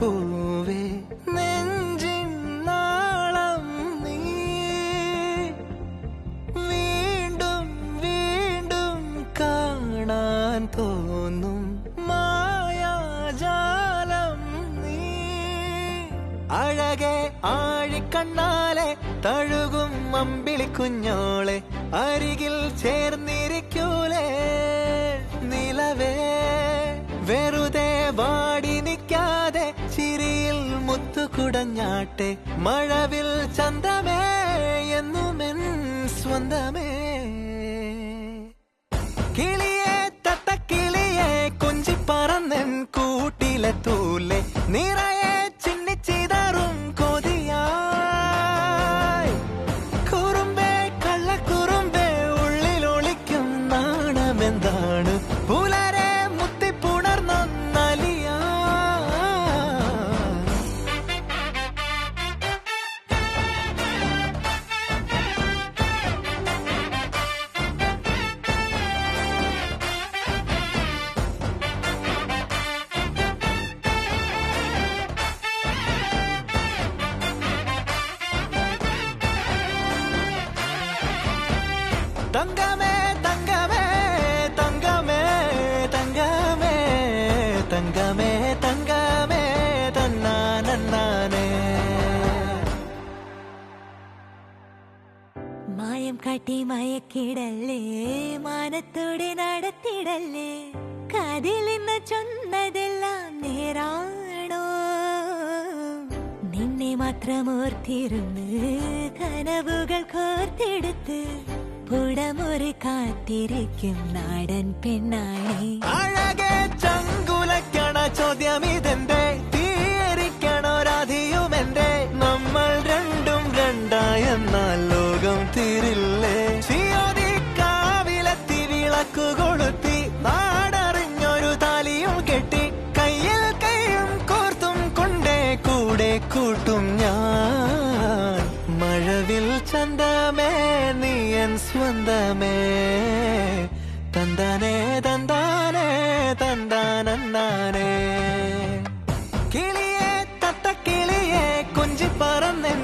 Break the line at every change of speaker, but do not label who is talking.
പൂവേ നെഞ്ചിൻ നാളം നീ വീണ്ടും വീണ്ടും കാണാൻ തോന്നും മായാജാലം നീ അഴകെ ആഴിക്കണ്ണാലെ തഴുകും അമ്പിളി കുഞ്ഞോളെ അരികിൽ ചേർന്നിരിക്കൂലേ നിലവേ വെറുതെ വാടി നിൽക്കാതെ ചിരിയിൽ മുത്തുകുടഞ്ഞാട്ടെ മഴവിൽ ചന്തമേ എന്നുമെൻ സ്വന്തമേ കിളിയെ തത്തക്കിളിയെ കൊഞ്ചിപ്പറന്നെൻ കൂട്ടിലെ തൂലെ നിറയെ ചിന്നിച്ചിതറും കൊതിയായി കുറുമ്പേ കള്ളക്കുറുമ്പേ ഉള്ളിലൊളിക്കും നാണമെന്താണ് പുലരെ തങ്കമേ തങ്കമേ തങ്കമേ തങ്കമേ തങ്കമേ തങ്കമേ തന്നാനേ
മായം കാട്ടി മയക്കിടല്ലേ മാനത്തോടെ നടത്തിടല്ലേ കാതിലിന്ന് ചൊന്നതെല്ലാം നേരാണോ നിന്നെ മാത്രം ഓർത്തിരുന്ന് കനവുകൾ കോർത്തെടുത്ത് പുടമുറി കാത്തിരിക്കും നാടൻ പെണ്ണായി
അഴകെ ചങ്കുലക്കണ ചോദ്യം ഇതെന്റെ തീരിക്കണോ രാധിയുമെന്റെ നമ്മൾ രണ്ടും രണ്ടായെന്നാൽ ലോകം തീരില്ലേ സിയോതി കാവിലെത്തി വിളക്കു കൊളുത്തി നാടറിഞ്ഞൊരു താലിയും കെട്ടി കയ്യിൽ കൈയും കോർത്തും കൊണ്ടേ കൂടെ കൂട്ടും ഞാൻ മഴവിൽ ചന്തമേ നീ എൻ സ്വന്തമേ തന്താനേ തന്താനേ തന്താനേ കിളിയെ തത്തക്കിളിയെ കൊഞ്ചിപ്പറന്നെൻ